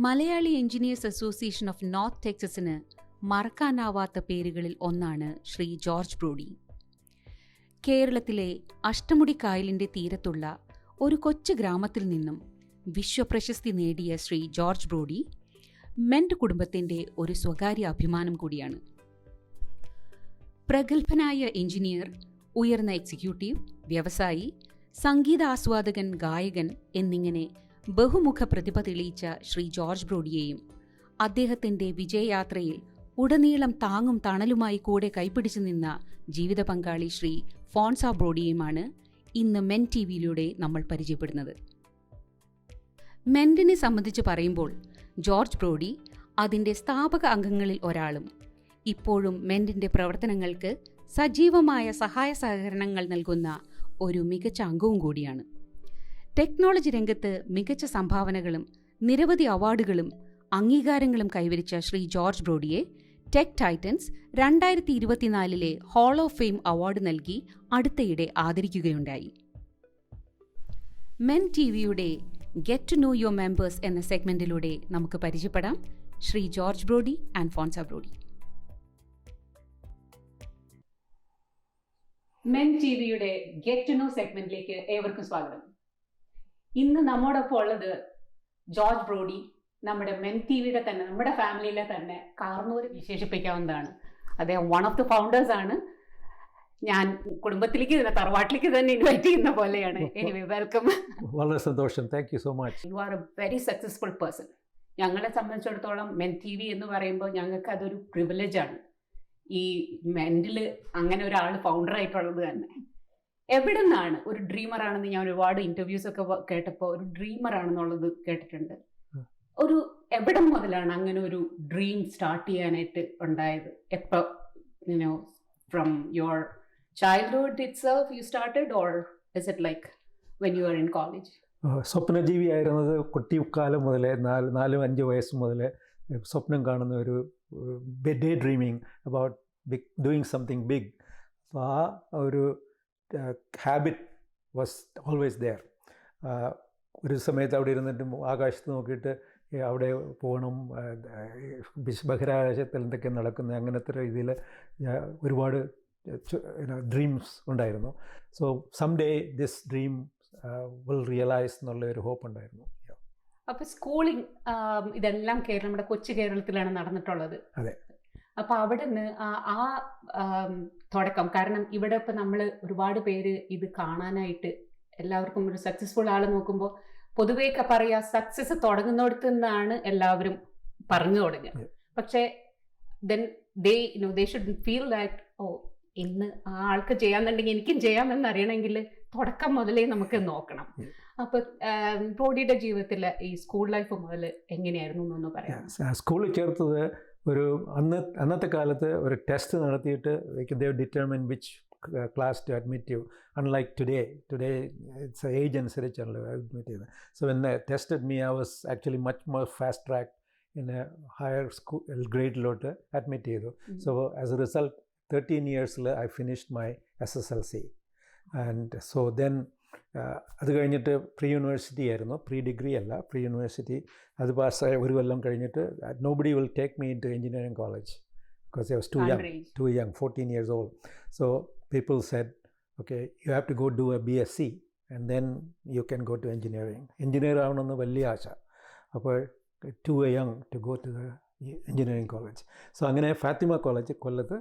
Malayali engineers association of north ടെക്സസിന് മറക്കാനാവാത്ത പേരുകളിൽ ഒന്നാണ് ശ്രീ ജോർജ് ബ്രോഡി. കേരളത്തിലെ അഷ്ടമുടിക്കായലിൻ്റെ തീരത്തുള്ള ഒരു കൊച്ചു ഗ്രാമത്തിൽ നിന്നും വിശ്വപ്രശസ്തി നേടിയ ശ്രീ ജോർജ് ബ്രോഡി മെന്റ് കുടുംബത്തിൻ്റെ ഒരു സ്വകാര്യ അഭിമാനം കൂടിയാണ്. പ്രഗത്ഭനായ എഞ്ചിനീയർ, ഉയർന്ന എക്സിക്യൂട്ടീവ്, വ്യവസായി, സംഗീതാസ്വാദകൻ, ഗായകൻ എന്നിങ്ങനെ ബഹുമുഖ പ്രതിഭ തെളിയിച്ച ശ്രീ ജോർജ് ബ്രോഡിയെയും അദ്ദേഹത്തിൻ്റെ വിജയയാത്രയിൽ ഉടനീളം താങ്ങും തണലുമായി കൂടെ കൈപ്പിടിച്ചു നിന്ന ജീവിത പങ്കാളി ശ്രീ ഫോൺസ ബ്രോഡിയുമാണ് ഇന്ന് മെൻ ടി വിയിലൂടെ നമ്മൾ പരിചയപ്പെടുന്നത്. മെന്റിനെ സംബന്ധിച്ച് പറയുമ്പോൾ ജോർജ് ബ്രോഡി അതിൻ്റെ സ്ഥാപക അംഗങ്ങളിൽ ഒരാളും ഇപ്പോഴും മെന്റിൻ്റെ പ്രവർത്തനങ്ങൾക്ക് സജീവമായ സഹായ സഹകരണങ്ങൾ നൽകുന്ന ഒരു മികച്ച അംഗവും കൂടിയാണ്. ടെക്നോളജി രംഗത്ത് മികച്ച സംഭാവനകളും നിരവധി അവാർഡുകളും അംഗീകാരങ്ങളും കൈവരിച്ച ശ്രീ ജോർജ് ബ്രോഡിയെ tech titans 2024 hall of fame award നൽകി അടുത്തയിടെ ആദരിക്കുകയുണ്ടായി. മെൻ ടി വിയുടെ get to know your members എന്ന സെഗ്മെന്റിലൂടെ നമുക്ക് പരിചയപ്പെടാം Shri George Brody and Fonsa Brody. Men T വിയുടെ ഗെറ്റ് ടു നോ സെഗ്മെന്റിലേക്ക് ഏവർക്കും സ്വാഗതം. ഇന്ന് നമ്മോടൊപ്പം ഉള്ളത് ജോർജ് ബ്രോഡി, നമ്മുടെ മെൻ ടി വിയുടെ തന്നെ, നമ്മുടെ ഫാമിലിയിലെ തന്നെ കാർന്നൂര് വിശേഷിപ്പിക്കാവുന്നതാണ്. അദ്ദേഹം വൺ ഓഫ് ദി ഫൗണ്ടേഴ്സ് ആണ്. ഞാൻ കുടുംബത്തിലേക്ക് തന്നെ, തറവാട്ടിലേക്ക് തന്നെ ഇൻവൈറ്റ് ചെയ്യുന്ന പോലെയാണ്. Anyway, welcome. വളരെ സന്തോഷം. Thank you so much. You are A very successful person. ഞങ്ങളെ സംബന്ധിച്ചിടത്തോളം മെൻ ടി വി എന്ന് പറയുമ്പോൾ ഞങ്ങൾക്ക് അതൊരു പ്രിവിലേജ് ആണ്. ഈ മെന്റിൽ അങ്ങനെ ഒരാൾ ഫൗണ്ടർ ആയിട്ടുള്ളത് തന്നെ. എവിടെ നിന്നാണ് ഒരു ഡ്രീമർ ആണെന്ന് ഞാൻ ഒരുപാട് ഇന്റർവ്യൂസ് ഒക്കെ കേട്ടപ്പോൾ ഒരു ഡ്രീമർ ആണെന്നുള്ളത് കേട്ടിട്ടുണ്ട്. ഒരു എവിടെ മുതലാണ് അങ്ങനെ ഒരു ഡ്രീം സ്റ്റാർട്ട് ചെയ്യാനായിട്ട് ഉണ്ടായത്? എപ്പോൾ, you know, from your childhood itself you started, or is it like when you are in college? സ്വപ്നജീവി ആയിരുന്നത് കുട്ടിക്കാലം മുതലേ, 4-5 വയസ്സ് മുതലേ സ്വപ്നം കാണുന്ന ഒരു day dreaming about doing something big. അപ്പോൾ ആ ഒരു ഹാബിറ്റ് വാസ് ഓൾവേസ് ദെയർ. ഒരു സമയത്ത് അവിടെ ഇരുന്നിട്ട് ആകാശത്ത് നോക്കിയിട്ട് അവിടെ പോകണം, ബഹിരാകാശത്തിൽ എന്തൊക്കെ നടക്കുന്നത്, അങ്ങനത്തെ രീതിയിൽ ഒരുപാട് ഡ്രീംസ് ഉണ്ടായിരുന്നു. So some day this dream will realise എന്നുള്ള ഒരു ഹോപ്പ് ഉണ്ടായിരുന്നു. അപ്പോൾ സ്കൂളിംഗ് ഇതെല്ലാം നമ്മുടെ കൊച്ചു കേരളത്തിലാണ് നടന്നിട്ടുള്ളത്. അതെ. അപ്പോൾ അവിടെ നിന്ന് ആ തുടക്കം, കാരണം ഇവിടെ ഇപ്പം നമ്മൾ ഒരുപാട് പേര് ഇത് കാണാനായിട്ട് എല്ലാവർക്കും ഒരു സക്സസ്ഫുൾ ആൾ നോക്കുമ്പോൾ പൊതുവേ പറയാ സക്സസ് തുടങ്ങുന്നിടത്തു നിന്നാണ് എല്ലാവരും പറഞ്ഞു തുടങ്ങുക. പക്ഷേ then they should feel that ഇന്ന് ആ ആൾക്ക് ചെയ്യാന്നുണ്ടെങ്കിൽ എനിക്കും ചെയ്യാമെന്ന് അറിയണമെങ്കിൽ തുടക്കം മുതലേ നമുക്ക് നോക്കണം. അപ്പൊ ബ്രോഡിയുടെ ജീവിതത്തിൽ ഈ സ്കൂൾ ലൈഫ് മുതൽ എങ്ങനെയായിരുന്നു എന്നൊന്ന് പറയാം. സ്കൂളിൽ ചേർത്തത് അന്നത്തെ കാലത്ത് ഒരു ടെസ്റ്റ് നടത്തിയിട്ട് they determine which class to admit you, unlike today it's age അനുസരിച്ചാണല്ലോ അഡ്മിറ്റ് ചെയ്യുന്നത്. So when they tested me, I was actually much more fast tracked in a higher school grade lot admit ചെയ്തു. So as a result 13 years I finished my SSLC, and so then അത് കഴിഞ്ഞിട്ട് pre university ആയിരുന്നു, pre degree അല്ല, pre university. അത് പാസ്സായ ഒരു കൊല്ലം കഴിഞ്ഞിട്ട് nobody will take me into engineering college because I was too young, 14 years old. So people said, okay, you have to go do a BSc and then you can go to engineering. Engineer ആവണമെന്ന് വലിയ ആശ. അപ്പോൾ too young to go to the engineering college. So അങ്ങനെ Fathima college കൊല്ലത്ത്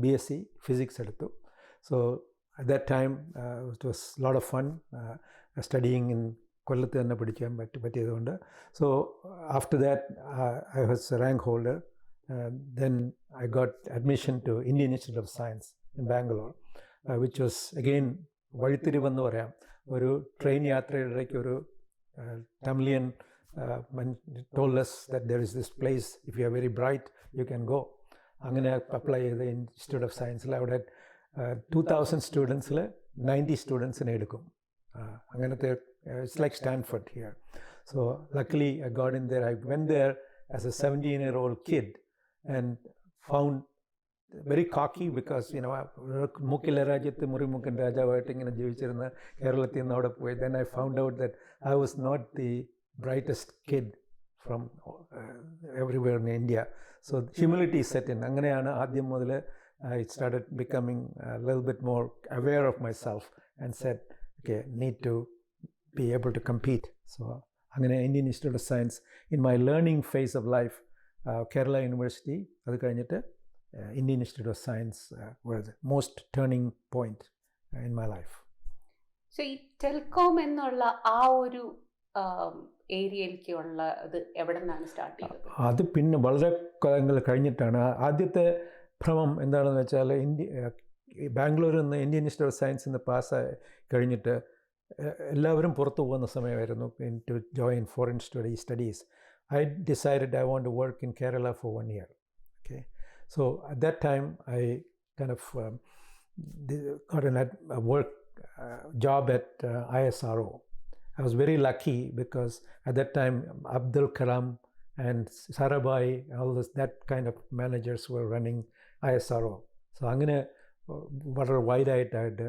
BSc physics എടുത്തു. So at that time it was a lot of fun studying in കൊല്ലത്ത് തന്നെ പഠിക്കാൻ പറ്റിയതുകൊണ്ട്. So after that I was a rank holder. Then I got admission to Indian Institute of Science in Bangalore, which was again വഴിത്തിരിവെന്ന് പറയാം. ഒരു train യാത്രയിലേക്ക് ഒരു Tamilian told us that there is this place, if you are very bright you can go. അങ്ങനെ apply ചെയ്ത് institute of സയൻസിൽ അവിടെ 2000 സ്റ്റുഡൻസിൽ 90 സ്റ്റുഡൻസിനെ എടുക്കും. അങ്ങനത്തെ it's like Stanford here. So luckily I got in there. I went there as a 17-year-old kid and found very cocky because, you know, മുക്കിലെ രാജ്യത്ത് മുറിമുക്കൻ രാജാവായിട്ട് ഇങ്ങനെ ജീവിച്ചിരുന്ന കേരളത്തിൽ നിന്ന് അവിടെ പോയി. Then I found out that I was not the brightest kid from everywhere in India. So humility set in. അങ്ങനെയാണ് ആദ്യം മുതൽ I started becoming a little bit more aware of myself and said, okay, need to be able to compete. So അങ്ങനെ Indian Institute of Science in my learning phase of life, Kerala University, അത് കഴിഞ്ഞിട്ട് Indian Institute of Science was the most turning point in my life. So ഈ telecom എന്നുള്ള ആ ഒരു ഏരിയയിലേക്കുള്ള ഇത് എവിടെ നിന്നാണ് സ്റ്റാർട്ട് ചെയ്തത്? അത് പിന്നെ വളരെ കാലങ്ങൾ കഴിഞ്ഞിട്ടാണ്. ആദ്യത്തെ ഭ്രമം എന്താണെന്ന് വെച്ചാൽ ബാംഗ്ലൂരിൽ നിന്ന് ഇന്ത്യൻ ഇൻസ്റ്റിറ്റ്യൂട്ട് ഓഫ് സയൻസിൽ നിന്ന് പാസ്സായി കഴിഞ്ഞിട്ട് എല്ലാവരും പുറത്തു പോകുന്ന സമയമായിരുന്നു to join foreign studies. I decided I want to work in Kerala for 1 year. Okay, so at that time I kind of got a work job at ISRO. I was very lucky because at that time Abdul Kalam and Sarabhai, all that kind of managers were running ISRO. So അങ്ങനെ വളരെ വൈഡായിട്ടായിട്ട്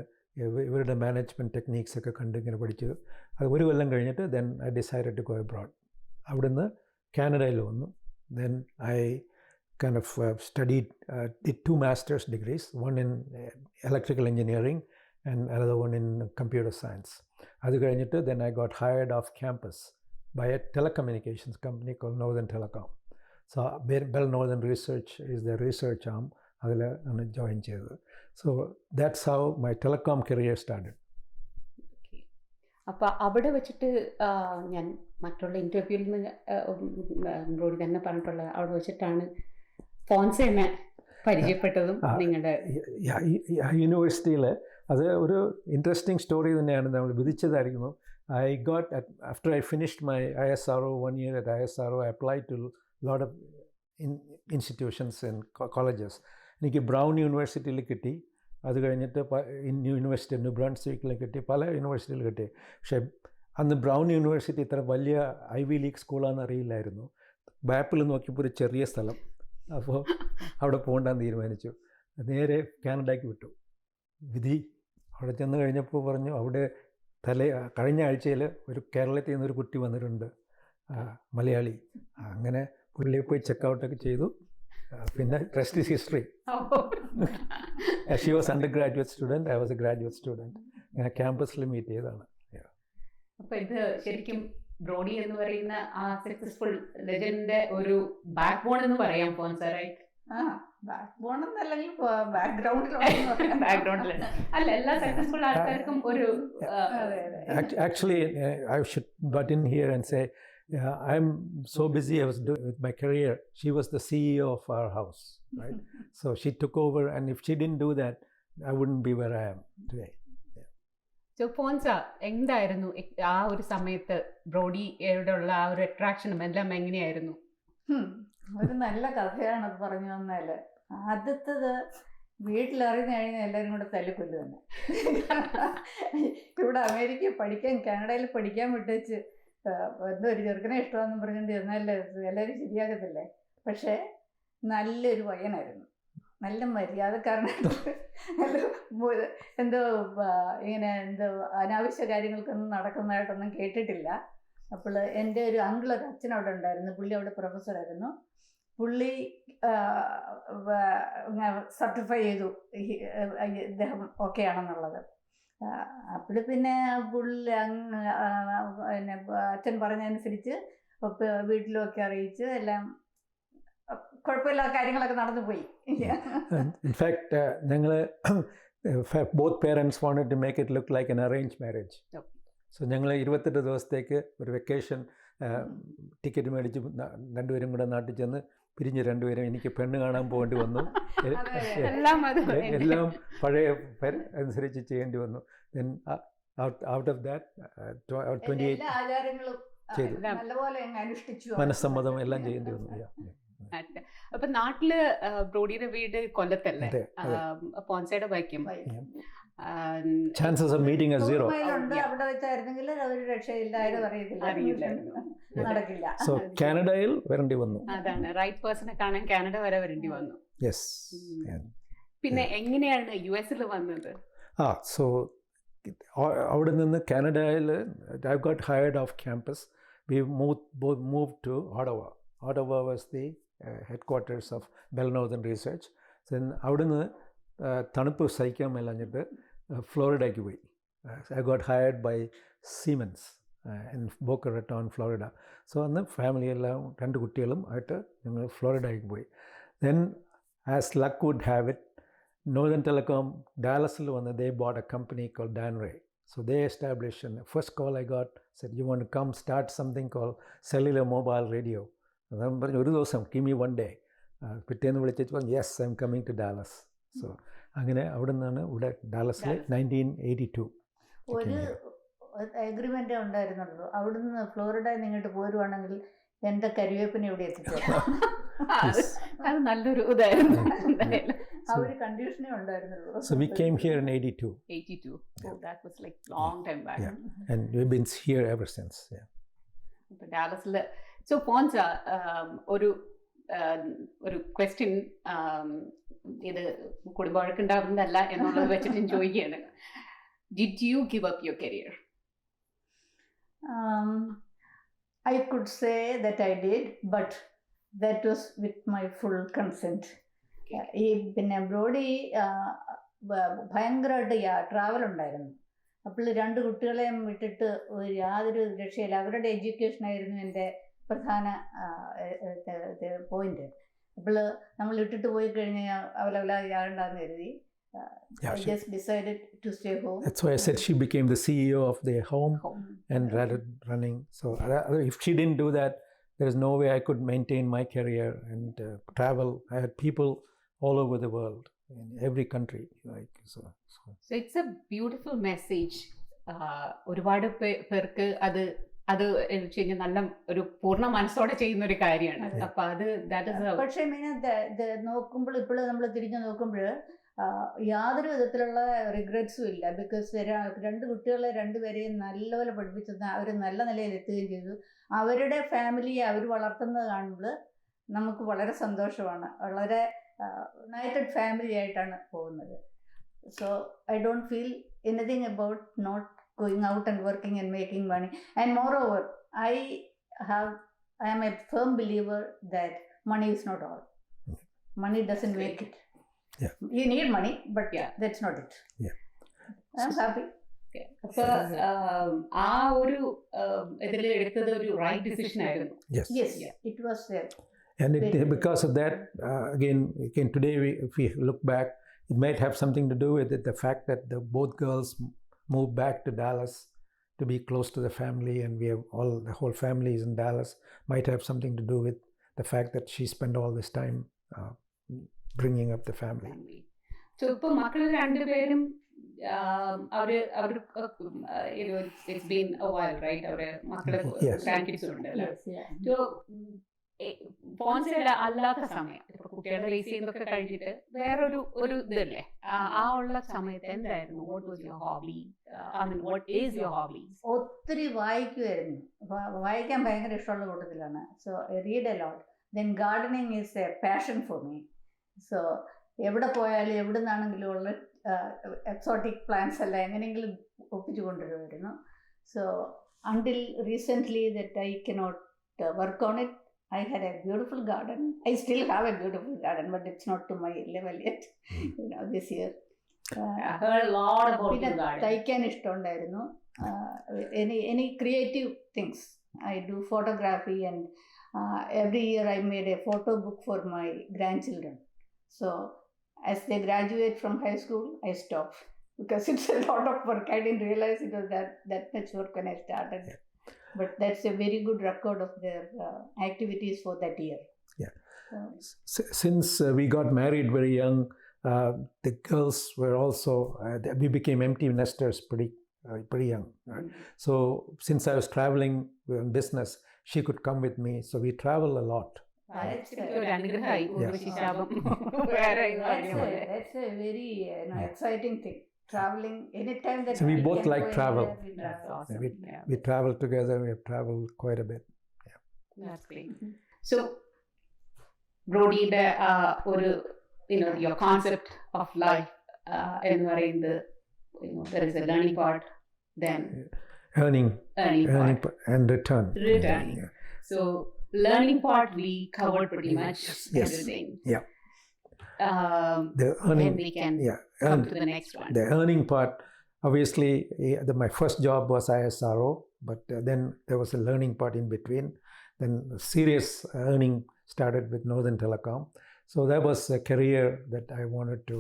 ഇവരുടെ management techniques ഒക്കെ കണ്ട് ഇങ്ങനെ പഠിച്ചു. അത് ഒരു കൊല്ലം കഴിഞ്ഞിട്ട് then I decided to go abroad. അവിടുന്ന് കാനഡയിൽ വന്നു. Then I kind of studied, did 2 master's degrees, one in electrical engineering and another one in computer science. അത് കഴിഞ്ഞിട്ട് then I got hired off campus by a telecommunications company called Northern Telecom. So Bell Northern Research is the research arm. അതിൽ ആണ് join ചെയ്തത്. So that's how my telecom career started. അപ്പോൾ അവിടെ വെച്ചിട്ട് ഞാൻ മറ്റുള്ള ഇൻ്റർവ്യൂവിൽ നിന്ന് ബ്രോഡി തന്നെ പറഞ്ഞിട്ടുള്ള അവിടെ വെച്ചിട്ടാണ് ഫോൺസ എന്നെ പരിചയപ്പെട്ടതും നിങ്ങളുടെ യൂണിവേഴ്സിറ്റിയിൽ. അത് ഒരു ഇൻട്രസ്റ്റിംഗ് സ്റ്റോറി തന്നെയാണ്. നമ്മൾ വിധിച്ചതായിരുന്നു. I got, after I finished my ISRO 1 year at ISRO, I applied to a lot of institutions and colleges. എനിക്ക് ബ്രൗൺ യൂണിവേഴ്സിറ്റിയിൽ കിട്ടി. അത് കഴിഞ്ഞിട്ട് യൂണിവേഴ്സിറ്റി ന്യൂ ബ്രൺസ്വിക്കിൽ കിട്ടി, പല യൂണിവേഴ്സിറ്റിയിൽ കിട്ടി. പക്ഷേ അന്ന് ബ്രൗൺ യൂണിവേഴ്സിറ്റി ഇത്ര വലിയ ഐവി ലീഗ് സ്കൂളാണെന്ന് അറിയില്ലായിരുന്നു. മാപ്പിൽ നോക്കിയപ്പോൾ ഒരു ചെറിയ സ്ഥലം. അപ്പോൾ അവിടെ പോകണ്ടെന്ന് തീരുമാനിച്ചു. നേരെ കാനഡയ്ക്ക് വിട്ടു. വിധി അവിടെ ചെന്ന് കഴിഞ്ഞപ്പോൾ പറഞ്ഞു, അവിടെ കഴിഞ്ഞ ആഴ്ചയിൽ ഒരു കേരളത്തിൽ നിന്നൊരു കുട്ടി വന്നിട്ടുണ്ട്, മലയാളി. അങ്ങനെ പുള്ളിയെ പോയി ചെക്കൗട്ടൊക്കെ ചെയ്തു. പിന്നെ rest is history. She was under graduate student, I was A graduate student. അങ്ങനെ ക്യാമ്പസിൽ മീറ്റ് ചെയ്തതാണ്. അപ്പോൾ ഇത് ശരിക്കും ബ്രോഡി എന്ന് പറയുന്ന ആ സക്സസ്ഫുൾ ലെജൻഡിന്റെ ഒരു ബാക്ക് ബോൺ എന്ന് പറയാം ഫോൺസ, റൈറ്റ്? ബാക്ക്ബോൺ എന്നല്ലെങ്കിൽ ബാക്ക്ഗ്രൗണ്ടിൽ അല്ല, എല്ലാ സക്സസ്ഫുൾ ആൾക്കാർക്കും ഒരു Actually, I should butt in here and say, I'm so busy I was with my career. She was the CEO of our house, right? So she took over, and if she didn't do that, I wouldn't be where I am today. So Fonsa, എന്തായിരുന്നു ആ ഒരു സമയത്ത് ബ്രോഡിയോടുള്ള ആ ഒരു അട്രാക്ഷനും എല്ലാം എങ്ങനെയായിരുന്നു? ഒരു നല്ല കഥയാണ് അത് പറഞ്ഞു തന്നാൽ. ആദ്യത്തത് വീട്ടിലറിഞ്ഞു കഴിഞ്ഞാൽ എല്ലാവരും കൂടെ തല്ലിക്കൊല്ലു തന്നെ. ഇവിടെ അമേരിക്ക പഠിക്കാൻ, കാനഡയിൽ പഠിക്കാൻ വിട്ടേച്ച് എന്തോ ഒരു ചെറുക്കനെ ഇഷ്ടമാണെന്ന് പറഞ്ഞിട്ട് എന്നാൽ എല്ലാവരും ശരിയാകത്തില്ലേ. പക്ഷേ നല്ലൊരു പയ്യനായിരുന്നു, നല്ല മര്യാദക്കാരനായിട്ട്. എന്തോ ഇങ്ങനെ എന്തോ അനാവശ്യ കാര്യങ്ങൾക്കൊന്നും നടക്കുന്നതായിട്ടൊന്നും കേട്ടിട്ടില്ല. അപ്പോൾ എൻ്റെ ഒരു അങ്കിളൊരു അച്ഛനവിടെ ഉണ്ടായിരുന്നു. പുള്ളി അവിടെ പ്രൊഫസറായിരുന്നു. പുള്ളി സർട്ടിഫൈ ചെയ്തു ഇദ്ദേഹം ഓക്കെ ആണെന്നുള്ളത്. അപ്പോൾ പിന്നെ പുള്ളി പിന്നെ അച്ഛൻ പറഞ്ഞതനുസരിച്ച് വീട്ടിലൊക്കെ അറിയിച്ച് എല്ലാം കുഴപ്പമില്ലാത്ത കാര്യങ്ങളൊക്കെ നടന്നു പോയി. ഇൻഫാക്ട് ഞങ്ങൾ both parents wanted to make it look like an arranged marriage. So ഞങ്ങൾ 28 ദിവസത്തേക്ക് ഒരു വെക്കേഷൻ ടിക്കറ്റ് മേടിച്ച് രണ്ടുപേരും കൂടെ നാട്ടിൽ ചെന്ന് പിരിഞ്ഞ് രണ്ടുപേരും എനിക്ക് പെണ്ണ് കാണാൻ പോകേണ്ടി വന്നു. എല്ലാം പഴയ അനുസരിച്ച് ചെയ്യേണ്ടി വന്നു. ദെൻ ഔട്ട് ഓഫ് ദാറ്റ് 28 ചെയ്തു, മനസ്സമ്മതം എല്ലാം ചെയ്യേണ്ടി വന്നു. അപ്പൊ നാട്ടില് ബ്രോഡിയുടെ വീട് കൊല്ലത്തല്ലേ, ഫോൺസയുടെ വയ്ക്കും. Chances of meeting are zero. അവിടെ വെച്ചായിരുന്നെങ്കിൽ ഒരു രക്ഷയില്ലായിരുന്നു, നടക്കില്ല. So കാനഡയിൽ വരേണ്ടി വന്നു. അതാണ്, റൈറ്റ് പേഴ്സണെ കാണാൻ കാനഡ വരെ വരേണ്ടി വന്നു. Yes. പിന്നെ എങ്ങനെയാണ് US വന്നത്? So അവിടെ നിന്ന് കാനഡയിൽ I got hired off campus. we moved to Ottawa. Ottawa was the headquarters of Bell Northern Research. Then അവിടുന്ന് തണുപ്പ് സഹിക്കാൻ മേലഞ്ഞിട്ട് ഫ്ലോറിഡയ്ക്ക് പോയി. I got hired by Siemens in Boca Raton, Florida. So അന്ന് ഫാമിലി എല്ലാം 2 കുട്ടികളും ആയിട്ട് ഞങ്ങൾ ഫ്ലോറിഡയ്ക്ക് പോയി. Then as luck would have it, Northern Telecom Dallasൽ വന്ന് they bought a company called Danray. So they established, and the first call I got said, you want to come start something called cellular mobile radio. അതാണ് പറഞ്ഞു ഒരു ദിവസം give me one day. പിറ്റേന്ന് വിളിച്ചിട്ട് പറഞ്ഞു yes, I'm coming to Dallas. So അങ്ങനെ അവിടെ നിന്നാണ് ഇവിടെ ഡാലസിൽ 1982. ഒരു അഗ്രിമെൻ്റ് ഉണ്ടായിരുന്നുള്ളൂ. അവിടുന്ന് ഫ്ലോറിഡയിൽ ഇങ്ങോട്ട് പോരുവാണെങ്കിൽ എൻ്റെ കരിവേപ്പിനെ ഇവിടെ എത്തിച്ചേരാം. അത് നല്ലൊരു ഇതായിരുന്നു. ആ ഒരു കണ്ടീഷനേ ഉണ്ടായിരുന്നുള്ളൂ. So we came here in 82. 82. Oh, that was like long time back. Yeah. And we've been here ever since. Yeah. ഇപ്പൊ ഡാലസിൽ. So Fonsa, ഒരു ക്വസ്റ്റ്യൻ ഇത് കുടുംബ വഴക്കുണ്ടാവുന്നതല്ല എന്നുള്ളത് വെച്ചിട്ട് ചോദിക്കുകയാണ്. Did you give up your career? I could say that I did, but that was with my full consent. ഈ പിന്നെ Brody ഭയങ്കരമായിട്ട് ട്രാവൽ ഉണ്ടായിരുന്നു. അപ്പോൾ 2 കുട്ടികളെയും വിട്ടിട്ട് യാതൊരു രക്ഷയില്ല. അവരുടെ എഡ്യൂക്കേഷനായിരുന്നു എൻ്റെ പ്രധാന പോയിന്റ്. അപ്പോൾ നമ്മൾ ഇട്ടിട്ട് പോയി കഴിഞ്ഞാൽ അവരവലാകണ്ടെന്ന് കരുതി. I just decided to stay home. That's why I said she became the CEO of their home and rather running. So if she didn't do that, there is no way I could maintain my career and travel. I had people all over the world, in every country. So it's a beautiful message. ഒരുപാട് പേർക്ക് അത് നല്ല ഒരു പൂർണ്ണ മനസ്സോടെ ചെയ്യുന്ന ഒരു കാര്യമാണ്. അപ്പൊ അത് പക്ഷേ മീന നോക്കുമ്പോൾ ഇപ്പോൾ നമ്മൾ തിരിഞ്ഞു നോക്കുമ്പോൾ യാതൊരു വിധത്തിലുള്ള റിഗ്രറ്റ്സും ഇല്ല. ബിക്കോസ് 2 കുട്ടികളെ 2 പേരെയും നല്ലപോലെ പഠിപ്പിച്ചത് അവർ നല്ല നിലയിൽ എത്തുകയും ചെയ്തു. അവരുടെ ഫാമിലിയെ അവർ വളർത്തുന്നത് കാണുമ്പോൾ നമുക്ക് വളരെ സന്തോഷമാണ്. വളരെ യുണൈറ്റഡ് ഫാമിലി ആയിട്ടാണ് പോകുന്നത്. So I don't feel anything about not going out and working and making money. And moreover, I am a firm believer that money is not all. Money doesn't make it. Yeah. You need money, but that's not it. Yeah. I'm happy. അപ്പൊ ആ ഒരു ഇതിൽ എടുത്തത് ഒരു right decision ആയിരുന്നു. Yes, it was there. And because of that, again today if we look back, it might have something to do with it, the fact that both girls moved back to Dallas to be close to the family, and we have the whole family is in Dallas. Might have something to do with the fact that she spent all this time bringing up the family. So ipo makkalil 2 പേരും it's been a while, right? Avare makkale grandkids undalla. So ഫോൺസയുടെ അല്ലാത്ത സമയം ഇപ്പൊ കുട്ടികളുടെ raise ചെയ്യുന്നതൊക്കെ കഴിഞ്ഞിട്ട് വേറൊരു ഇതല്ലേ ആ ഉള്ള സമയത്ത് എന്തായിരുന്നു? What was your hobby? What is your hobby? ഒത്തിരി വായിക്കുമായിരുന്നു. വായിക്കാൻ ഭയങ്കര ഇഷ്ടമുള്ള കൂട്ടത്തിലാണ്. So I read a lot. Then gardening is A passion for me. So എവിടെ പോയാലും എവിടെ നിന്നാണെങ്കിലും ഉള്ള എക്സോട്ടിക് പ്ലാന്റ്സ് എല്ലാം എങ്ങനെയെങ്കിലും ഒപ്പിച്ചു കൊണ്ടുവരുമായിരുന്നു. So until recently that I cannot work on it. I had a beautiful garden. I still have a beautiful garden, but it's not to my level yet. This year. I heard a lot about your garden. തയ്ക്കാൻ ഇഷ്ടമുണ്ടായിരുന്നു. Any creative things. I do photography, and every year I made a photo book for my grandchildren. So as they graduate from high school, I stopped because it's a lot of work. I didn't realize it was that much work when I started. But that's a very good record of their activities for that year. Yeah. Since we got married very young, the girls were also, we became empty nesters pretty young. Right? So since I was traveling in business, she could come with me. So we travel a lot. That's a very exciting thing. Traveling anytime that so we both like travel. That's awesome. We travel together. We have traveled quite a bit. That's great. So Brody, your concept of life, there is a learning part then. earning part. and return. Returning. Yeah. So learning part we covered pretty much Yes. everything. Yeah. The earning. Then we can Yeah. come to the next one. The earning part, obviously, my first job was ISRO, but then there was a learning part in between. Then serious earning started with Northern Telecom. So that was a career that I wanted to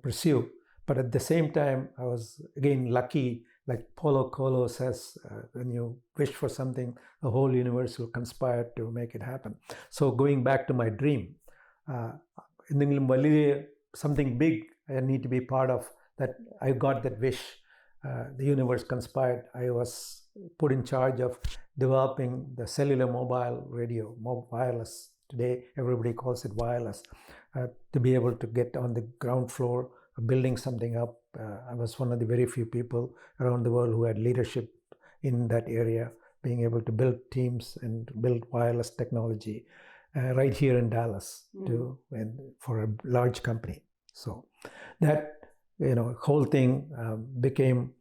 pursue. But at the same time, I was again lucky, like Paulo Coelho says, when you wish for something, the whole universe will conspire to make it happen. So going back to my dream, something big I need to be part of, that I got that wish. The universe conspired. I was put in charge of developing the cellular mobile radio, wireless. Today, everybody calls it wireless. To be able to get on the ground floor, building something up. I was one of the very few people around the world who had leadership in that area, being able to build teams and build wireless technology right here in Dallas for a large company. So that whole thing became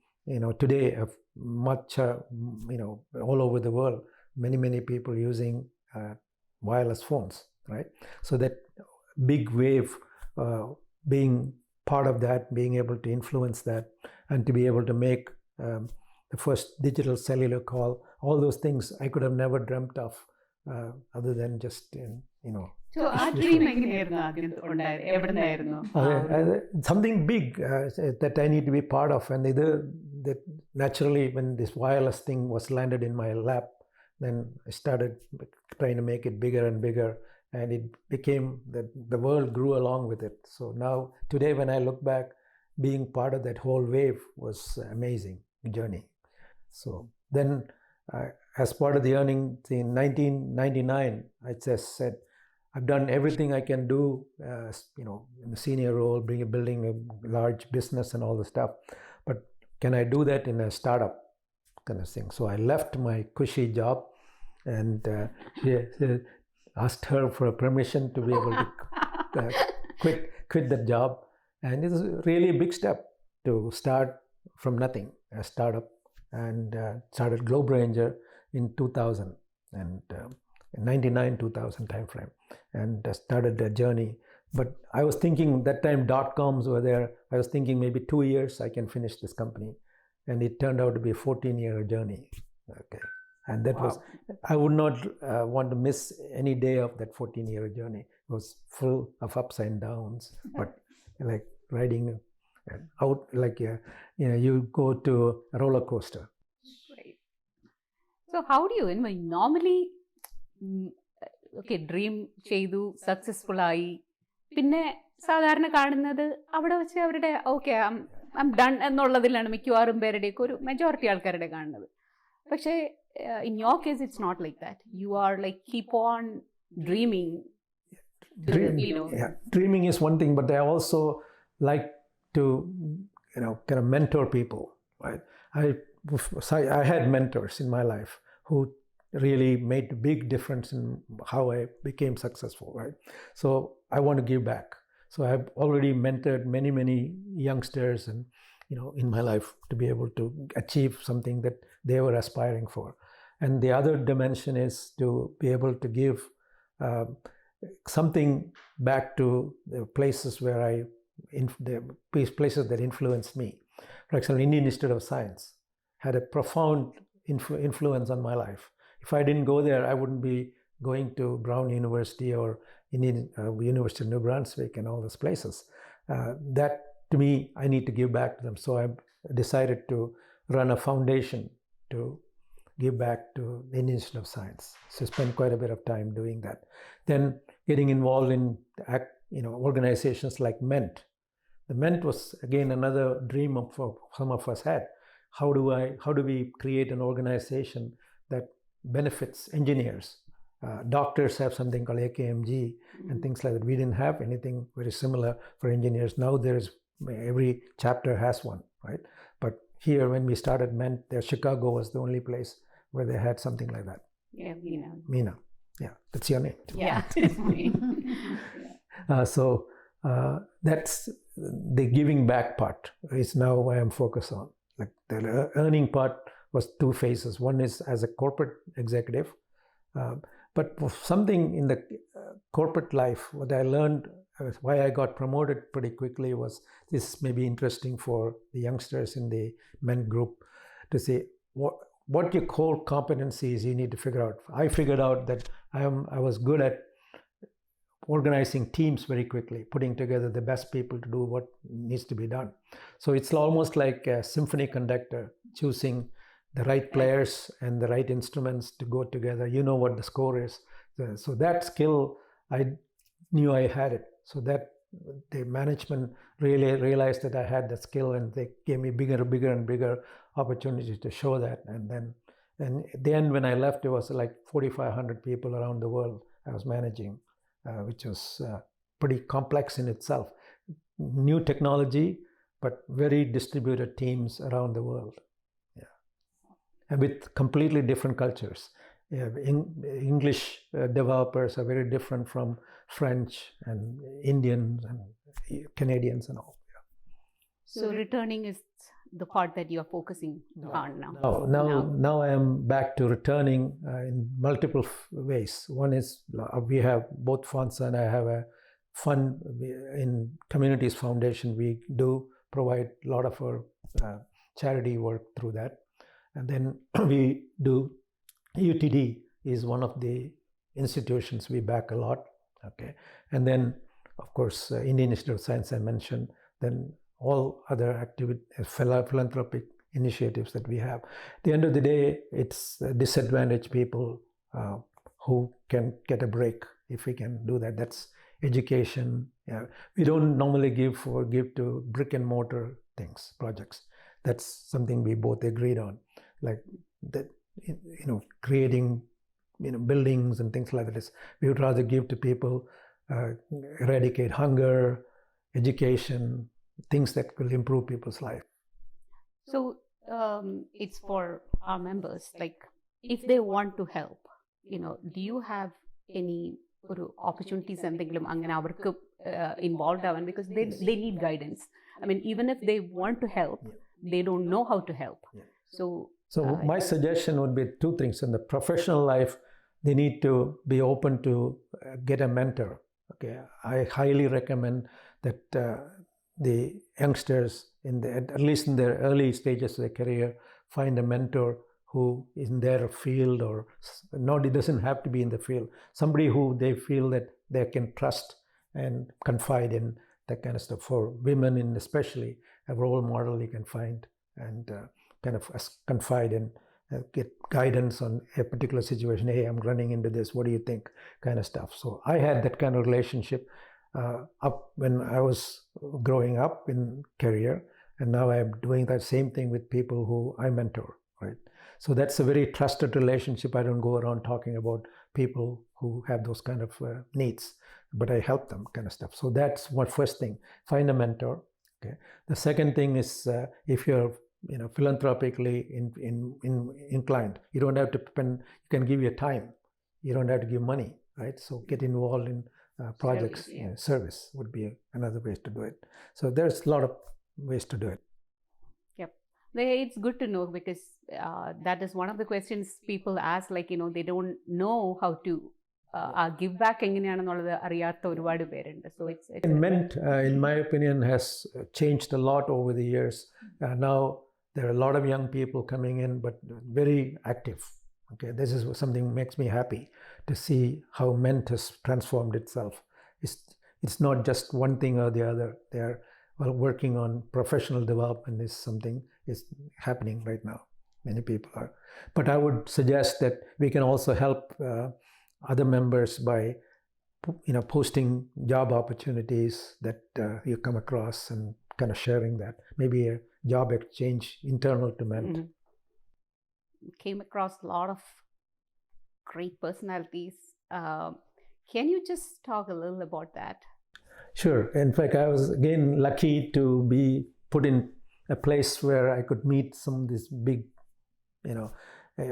today a much all over the world, many people using wireless phones, right? So that big wave, being part of that, being able to influence that, and to be able to make the first digital cellular call, all those things I could have never dreamt of, other than just So our dream something big that I need to be part of, and that naturally when this wireless thing was landed in my lap, then I started trying to make it bigger and bigger, and it became that the world grew along with it. So now today when I look back, being part of that whole wave was an amazing journey. So then as part of the earning in 1999, I just said, I've done everything I can do, in the senior role, building a large business and all the stuff. But can I do that in a startup kind of thing? So I left my cushy job and asked her for a permission to be able to quit that job. And it was really a big step to start from nothing, a startup, and started Globe Ranger in 2000 and 99-2000 timeframe, and started the journey. But I was thinking that time .coms were there. I was thinking maybe 2 years I can finish this company, and it turned out to be a 14-year journey. Okay, and that was, I would not want to miss any day of that 14-year journey. It was full of ups and downs, but like riding out, like you go to a roller coaster. Right. So how do you normally dream ചെയ്തു, successful ആയി, പിന്നെ സാധാരണ കാണുന്നത് അവിടെ വെച്ച് അവരുടെ I M done എന്നുള്ളതിലാണ് മിക്കവാറും പേരുടെയൊക്കെ ഒരു മെജോറിറ്റി ആൾക്കാരുടെ കാണുന്നത്. പക്ഷേ in your case it's not like that. You are like keep on dreaming. Dreaming is one thing, but I also like to kind of mentor people, right? I had mentors in my life who really made a big difference in how I became successful, right? So I want to give back. So I've already mentored many youngsters and in my life to be able to achieve something that they were aspiring for. And the other dimension is to be able to give something back to the places where the places that influenced me. For example, Indian Institute of Science had a profound influence on my life. If I didn't go there, I wouldn't be going to Brown University or Indian University of New Brunswick and all those places. That, to me, I need to give back to them. So I decided to run a foundation to give back to the Indian Institute of Science. So I spent quite a bit of time doing that. Then getting involved in organizations like MENT. The MENT was, again, another dream some of us had. How do we create an organization that benefits engineers? Doctors have something called AKMG and things like that. We didn't have anything very similar for engineers. Now every chapter has one, right? But here, when we started MENT, Chicago was the only place where they had something like that. Yeah, Meena. Meena, yeah, that's your name. Yeah, it's me. So that's the giving back part is now what I'm focused on. Like the earning part was two phases. One is as a corporate executive, but something in the corporate life, what I learned, why I got promoted pretty quickly was, this may be interesting for the youngsters in the men group to say, what your core competencies you need to figure out. I figured out that I was good at organizing teams very quickly, putting together the best people to do what needs to be done. So it's almost like a symphony conductor, choosing the right players and the right instruments to go together. You know what the score is. So that skill, I knew I had it. So that the management really realized that I had the skill, and they gave me bigger and bigger opportunities to show that. And at the end, when I left, it was like 4,500 people around the world I was managing, which was pretty complex in itself. New technology, but very distributed teams around the world. Yeah, and with completely different cultures. Yeah, English developers are very different from French and Indians and Canadians and all. Yeah. So returning is the part that you are focusing on now. Now I am back to returning in multiple ways. One is we have both Fonsa and I have a fund in Communities Foundation. We do provide a lot of our charity work through that. And then we do, UTD is one of the institutions we back a lot. Okay. And then, of course, Indian Institute of Science I mentioned, then all other philanthropic initiatives that we have. At the end of the day, it's disadvantaged people who can get a break if we can do that. That's education. Yeah. We don't normally give to brick and mortar things, projects. That's something we both agreed on, like that, creating, buildings and things like this. We would rather give to people, eradicate hunger, education, things that will improve people's life. So it's for our members, like if they want to help, do you have any opportunities and involved in, because they need guidance. I mean, even if they want to help, they don't know how to help. Yeah. So my suggestion would be two things. In the professional life, they need to be open to get a mentor. Okay, I highly recommend that the youngsters, at least in their early stages of their career, find a mentor who is in their field, or not, it doesn't have to be in the field. Somebody who they feel that they can trust and confide in, that kind of stuff. For women, especially, a role model you can find and kind of confide in, get guidance on a particular situation. Hey, I'm running into this, what do you think? Kind of stuff. So I had that kind of relationship up when I was growing up in career, and now I'm doing that same thing with people who I mentor, right? So that's a very trusted relationship. I don't go around talking about people who have those kind of needs, but I help them, kind of stuff. So that's what first thing, find a mentor. Okay. The second thing is if you're philanthropically inclined, you don't have to spend, you can give your time, you don't have to give money, right? So get involved in projects. Service, yeah. Service would be another way to do it. So there's a lot of ways to do it. Yep, it's good to know, because that is one of the questions people ask, like, they don't know how to give back. So it's Ment, in my opinion, has changed a lot over the years. Now there are a lot of young people coming in, but very active. Okay, this is something makes me happy to see how Ment has transformed itself. It's not just one thing or the other. They are working on professional development. Is something is happening right now. Many people are. But I would suggest that we can also help other members by posting job opportunities that you come across and kind of sharing that. Maybe a job exchange internal to Ment. Mm-hmm. Came across a lot of great personalities. Can you just talk a little about that? Sure. In fact, I was again lucky to be put in a place where I could meet some of these big,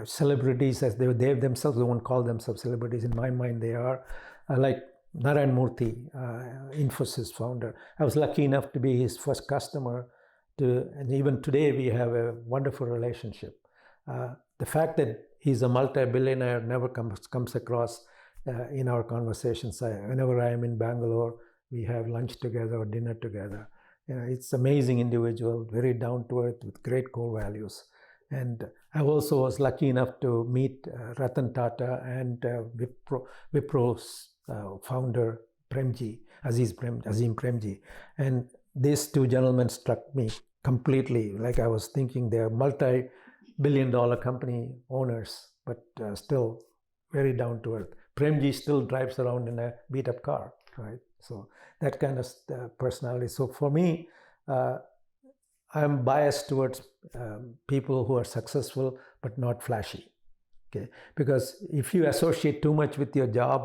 celebrities, as they themselves don't call themselves celebrities. In my mind, they are like Narayan Murthy, Infosys founder. I was lucky enough to be his first customer, and even today we have a wonderful relationship. The fact that he's a multi-billionaire never comes across in our conversations. Whenever I am in Bangalore, we have lunch together or dinner together. It's amazing individual, very down to earth with great core values. And I also was lucky enough to meet Ratan Tata and Wipro's founder Azim Premji. And these two gentlemen struck me completely. Like I was thinking they're multi-billion-dollar company owners, but still very down to earth. Premji still drives around in a beat-up car, right? So that kind of personality. So for me, I'm biased towards people who are successful but not flashy. Okay, because if you associate too much with your job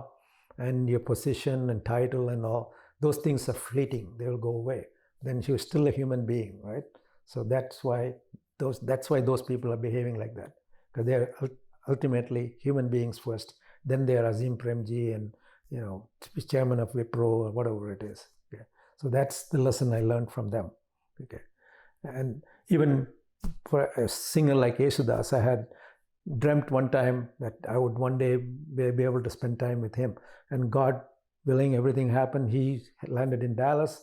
and your position and title and all, those things are fleeting. They will go away. Then you're still a human being, right? So that's why those people are behaving like that, because they are ultimately human beings first. Then they are Azim Premji and chairman of Wipro or whatever it is. Okay. So that's the lesson I learned from them. Okay, and even for a singer like Yesudas, I had dreamt one time that I would one day be able to spend time with him, and God willing, everything happened. He landed in Dallas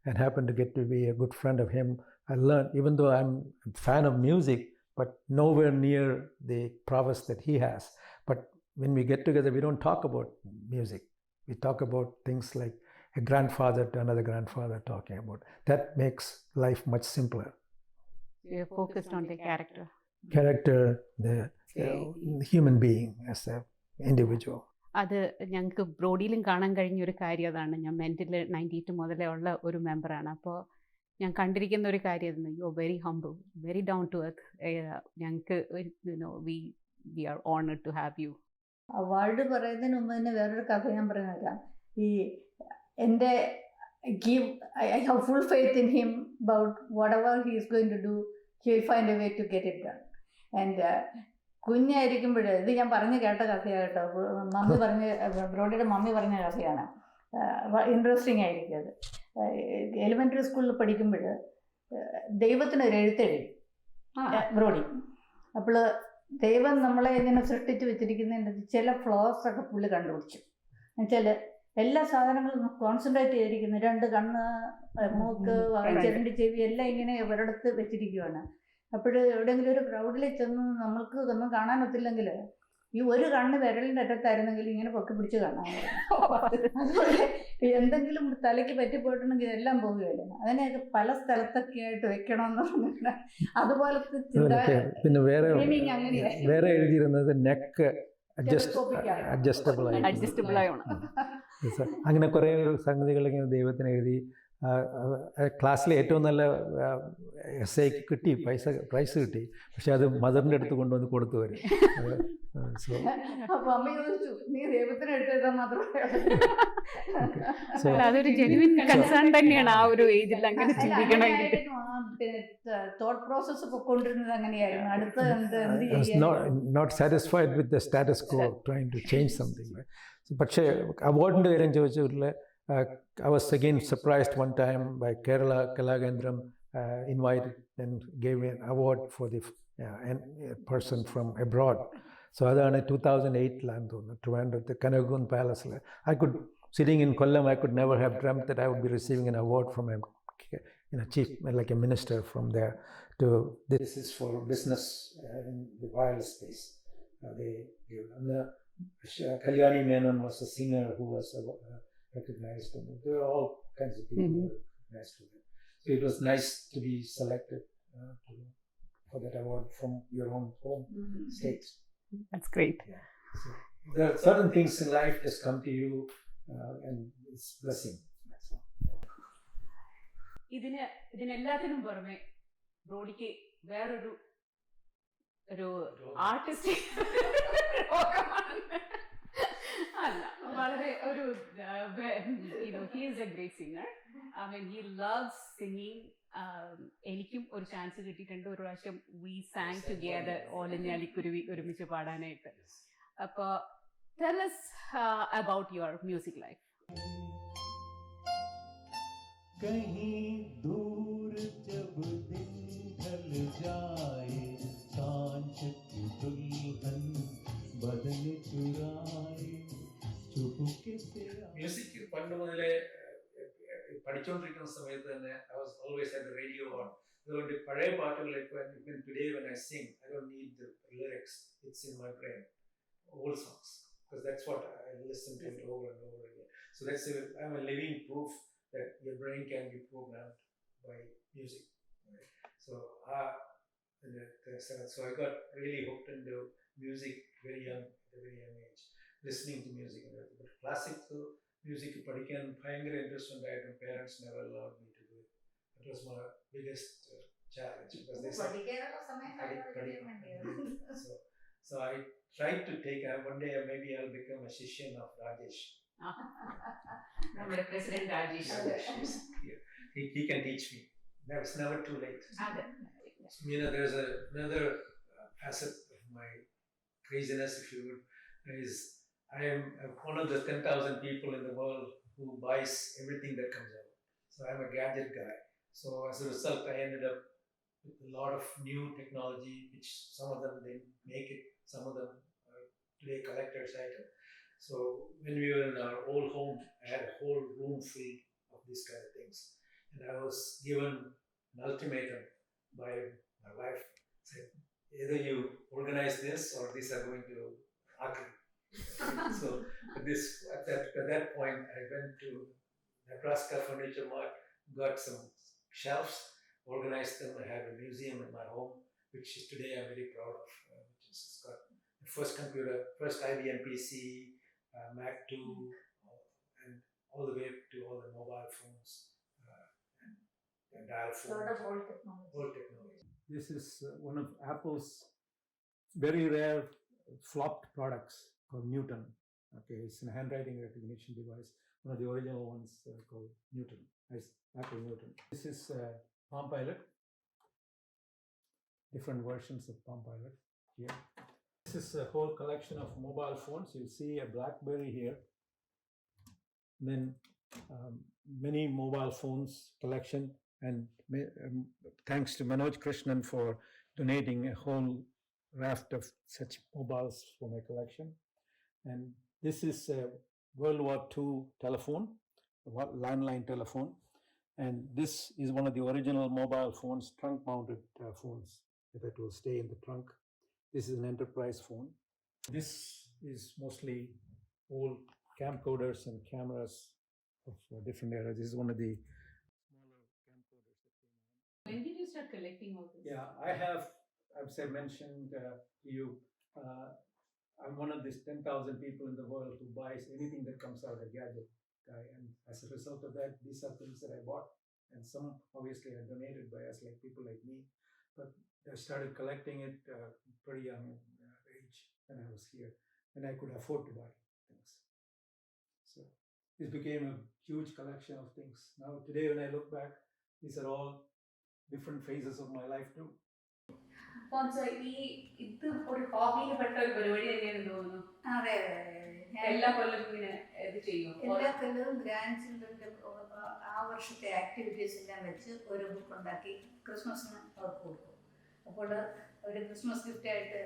and happened to get to be a good friend of him. I learned, even though I'm a fan of music, but nowhere near the prowess that he has. But when we get together, we don't talk about music. We talk about things like a grandfather to another grandfather talking about. That makes life much simpler. You're focused on the character. The human being as an individual. അത് ഞങ്ങൾക്ക് ബ്രോഡിയിലും കാണാൻ കഴിഞ്ഞൊരു കാര്യം അതാണ്. ഞാൻ മെൻറ്റിൽ 92 മുതലേ ഉള്ള ഒരു മെമ്പറാണ്. അപ്പോൾ ഞാൻ കണ്ടിരിക്കുന്ന ഒരു കാര്യം, you are very humble, very down to earth. ഞങ്ങൾക്ക് we are honoured to have you. Award പറയുന്നതിന് മുമ്പ് തന്നെ വേറൊരു കഥ ഞാൻ പറഞ്ഞുതരാം. I have full faith in him about whatever he is going to do, he will find a way to get it done. And കുഞ്ഞായിരിക്കുമ്പോൾ, ഇത് ഞാൻ പറഞ്ഞു കേട്ട കഥയാണ് കേട്ടോ, ബ്രോഡിയുടെ മമ്മി പറഞ്ഞ കഥയാണ്. ഇൻട്രസ്റ്റിംഗ് ആയിരിക്കും അത്. എലിമെൻ്ററി സ്കൂളിൽ പഠിക്കുമ്പോൾ ദൈവത്തിനൊരു എഴുത്തെഴുതി ബ്രോഡി. അപ്പോൾ ദൈവം നമ്മളെ ഇങ്ങനെ സൃഷ്ടിച്ച് വെച്ചിരിക്കുന്നതിൻ്റെ ചില ഫ്ലോസ് ഒക്കെ പുള്ളി കണ്ടുപിടിച്ചു. എന്നുവെച്ചാൽ എല്ലാ സാധനങ്ങളും കോൺസെൻട്രേറ്റ് ചെയ്തിരിക്കുന്നു. 2 കണ്ണ്, മൂക്ക്, ചെറിയ ചെവി എല്ലാം ഇങ്ങനെ ഒരിടത്ത് വെച്ചിരിക്കുകയാണ്. അപ്പോൾ എവിടെയെങ്കിലും ഒരു ക്രൗഡിൽ ചെന്ന് നമ്മൾക്ക് ഒന്നും കാണാനൊത്തില്ലെങ്കിൽ ഈ ഒരു കണ്ണ് വിരലിൻ്റെ അറ്റത്തായിരുന്നെങ്കിൽ ഇങ്ങനെ പൊക്കി പിടിച്ച് കാണാൻ. അതുപോലെ എന്തെങ്കിലും തലയ്ക്ക് പറ്റിപ്പോയിട്ടുണ്ടെങ്കിൽ എല്ലാം പോകുകയല്ലേ. അതിനെയൊക്കെ പല സ്ഥലത്തൊക്കെ ആയിട്ട് വെക്കണമെന്ന് പറഞ്ഞിട്ട് അതുപോലത്തെ പിന്നെ വേറെ എഴുതിയിരുന്നത് നെക്ക് അഡ്ജസ്റ്റബിൾ ആയി. അങ്ങനെ കുറേ സംഗതികൾ ഇങ്ങനെ ദൈവത്തിന് എഴുതി. ക്ലാസ്സിലെ ഏറ്റവും നല്ല എസ്ഐക്ക് കിട്ടി, പ്രൈസ് കിട്ടി. പക്ഷെ അത് മദറിൻ്റെ അടുത്ത് കൊണ്ടുവന്ന് കൊടുത്തു വരും. അതൊരു ജെന്യുവിൻ കൺസേൺ തന്നെയാണ് ആ ഒരു ഏജിൽ അങ്ങനെ ചിന്തിക്കണമെങ്കിൽ. Not satisfied with the status quo, trying to change something. പക്ഷേ അവാർഡിൻ്റെ കാര്യം ചോദിച്ചിട്ടില്ല. I was again surprised one time by Kerala Kalagendram invited and gave me an award for the person from abroad. So adana 2008 Trivandrum, the Kanagun Palace. Sitting in Kollam, I could never have dreamt that I would be receiving an award from a chief, like a minister from there. This is for business in the wireless space. Kalyani Menon was a singer who was recognized, and there are all kinds of people recognized for that. So it was nice to be selected for that award from your own home state. That's great. Yeah. So there are certain things in life just come to you, and it's blessing. ഇതിനെല്ലാത്തിനും പുറമെ ബ്രോഡിക്ക് വേറൊരു artist അല്ല, വളരെ ഒരു he is a great singer. I mean, he loves singing. എനിക്കും ഒരു chance കിട്ടിയിട്ടുണ്ട്. ഒരു പ്രാവശ്യം we sang together ഓലഞ്ഞാലിക്കുരുവി ഒരുമിച്ച് പാടാനായിട്ട്. അപ്പോൾ tell us about your music life. कहीं दूर जब दिन ढल जाए, सांझ की बदन बदन चुराए चुपके से മ്യൂസിക് പണ്ട് മുതലേ പഠിച്ചുകൊണ്ടിരിക്കുന്ന സമയത്ത് തന്നെ I was always had the radio on. അതുകൊണ്ട് പഴയ പാട്ടുകൾ even today when I sing, I don't need the lyrics. It's in my brain. Old songs. Because that's what I listen to it over and over again. So I'm a living proof that your brain can be programmed by music. Right? So I got really hooked into music very young, at a very young age, listening to music. But classical music, പഠിക്കാൻ ഭയങ്കര interest ഉണ്ടായിരുന്നു. Parents never allowed me to do it. It was my biggest challenge because they said, പഠിക്കാനുള്ള സമയം കണ്ടുപിടിക്കാൻ വേണ്ടിയാണ്. so I tried to take. One day maybe I'll become a shishyan of Rajesh. നമ്മുടെ president Rajesh. He can teach me. It's never too late. അതെ. Meena, there's another facet of my craziness, if you would, is I am one of the 10,000 people in the world who buys everything that comes out. So I'm a gadget guy. So as a result, I ended up with a lot of new technology, which some of them they make it, some of them are today collector's item. So when we were in our old home, I had a whole room full of these kind of things, and I was given an ultimatum by my wife. Said, either you organize this or these are going to argue. So at that point, I went to Nebraska Furniture Mart, got some shelves, organized them. I have a museum in my home, which is today I'm very proud of. Which has got the first computer, first IBM PC, Mac 2, and all the way to all the mobile phones and dial phones. Sort of old technology. Old technology. This is one of Apple's very rare flopped products called Newton. Okay, it's a handwriting recognition device. One of the original ones called Newton. Apple Newton. This is Palm Pilot. Different versions of Palm Pilot here. This is a whole collection of mobile phones. You'll see a BlackBerry here. Then many mobile phones collection. And thanks to Manoj Krishnan for donating a whole raft of such mobiles for my collection. And this is a World War II telephone, landline telephone. And this is one of the original mobile phones, trunk-mounted phones that will stay in the trunk. This is an enterprise phone. This is mostly old camcorders and cameras of different eras. This is one of the When did you start collecting all this? Yeah, as I mentioned to you, I'm one of these 10,000 people in the world who buys anything that comes out, a gadget guy. And as a result of that, these are things that I bought. And some obviously are donated by us, like people like me. But I started collecting it pretty young age when I was here, when I could afford to buy things. So this became a huge collection of things. Now today when I look back, these are all different phases of my life too. Fonsa, ഇത് ഒരു ഹോബിയിൽപ്പെട്ട ഒരു പരിപാടി തന്നെയാണെന്ന് തോന്നുന്നു. അതെ എല്ലാ കൊല്ലം ഇങ്ങനെ ഇത് ചെയ്യും. എല്ലാ കൊല്ലവും ഗ്രാൻഡ് ചിൽഡ്രൻ്റെ ആ വർഷത്തെ ആക്ടിവിറ്റീസ് എല്ലാം വെച്ച് ഒരു ബുക്ക് ഉണ്ടാക്കി ക്രിസ്മസിന് അവർക്ക് കൊടുക്കും. അപ്പോൾ ഒരു ക്രിസ്മസ് ഗിഫ്റ്റായിട്ട്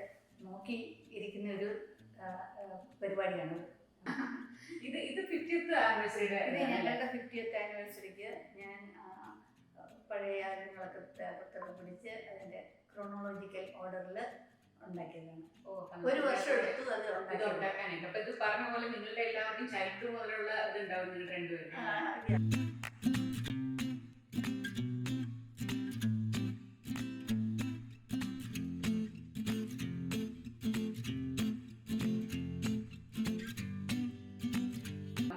നോക്കി ഇരിക്കുന്ന ഒരു പരിപാടിയാണ് ഇത് 50th ആനിവേഴ്സറിയുടെ. ഞങ്ങളുടെ 50th ആനിവേഴ്സറിക്ക് ഞാൻ പഴയ കാര്യങ്ങളൊക്കെ പേപ്പറൊക്കെ പിടിച്ച് അതിൻ്റെ ക്രോണോളജിക്കൽ ഓർഡറിൽ ഉണ്ടാക്കിയതാണ്. ഒരു വർഷം എടുത്തു അത് ഉണ്ടാക്കാനായിട്ട്. അപ്പൊ ഇത് പറഞ്ഞ പോലെ നിങ്ങളുടെ എല്ലാവരുടെയും ചൈൽഡ് മുതലുള്ള ഇത് ഉണ്ടാവും നിങ്ങൾ രണ്ടുപേരും.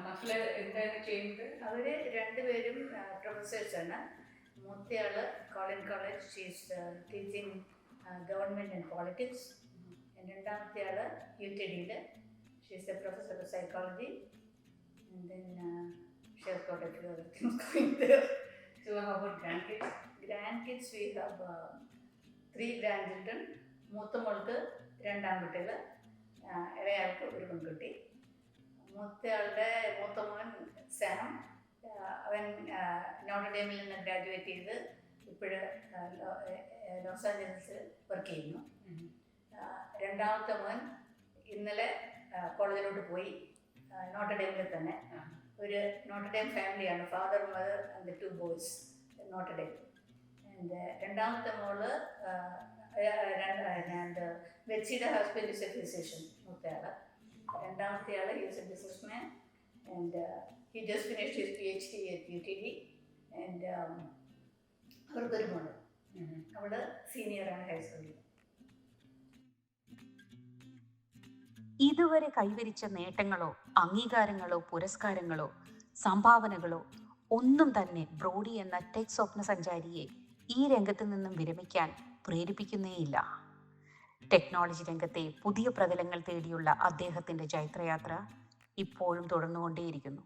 മക്കള് എന്താണ് ചെയ്യുന്നത്? അവര് രണ്ടുപേരും പ്രൊഫസേഴ്സാണ്. മൂത്തയാള് Collin College, she's teaching government and politics. രണ്ടാമത്തെ ആള് UTD, she's a professor of psychology. And then she has got a few other things going there. So how about grandkids? Grandkids, we have 3 grandchildren. മൂത്ത മോൾക്ക് 2 ആൺകുട്ടികൾ, ഇളയാൾക്ക് ഒരു പെൺകുട്ടി. മൂത്തയാളുടെ മൂത്ത മോൻ Sam, അവൻ നോട്ടർഡേമിൽ നിന്ന് ഗ്രാജുവേറ്റ് ചെയ്ത് ഇപ്പോൾ ലോസ് ആഞ്ചലസിൽ വർക്ക് ചെയ്യുന്നു. രണ്ടാമത്തെ മോൻ ഇന്നലെ കോളേജിലോട്ട് പോയി, നോട്ടഡേമിൽ തന്നെ. ഒരു നോട്ടഡേം ഫാമിലിയാണ്, ഫാദർ മദർ ആൻഡ് 2 boys നോട്ടഡേം. രണ്ടാമത്തെ മോള് ബെച്ചിയുടെ ഹസ്ബൻഡ് ഇസ് എ ഫിസിഷ്യൻ, മൂത്തയാള്. രണ്ടാമത്തെ ആള് is A business man and he just finished his PhD at UTD. അവർക്കൊരു മോള്, അവള് സീനിയറാണ് ഹൈസ്കൂളിൽ. ഇതുവരെ കൈവരിച്ച നേട്ടങ്ങളോ അംഗീകാരങ്ങളോ പുരസ്കാരങ്ങളോ സംഭാവനകളോ ഒന്നും തന്നെ ബ്രോഡി എന്ന ടെക് സ്വപ്ന സഞ്ചാരിയെ ഈ രംഗത്ത് നിന്നും വിരമിക്കാൻ പ്രേരിപ്പിക്കുന്നേയില്ല. ടെക്നോളജി രംഗത്തെ പുതിയ പ്രതലങ്ങൾ തേടിയുള്ള അദ്ദേഹത്തിൻ്റെ ജൈത്രയാത്ര ഇപ്പോഴും തുടർന്നുകൊണ്ടേയിരിക്കുന്നു.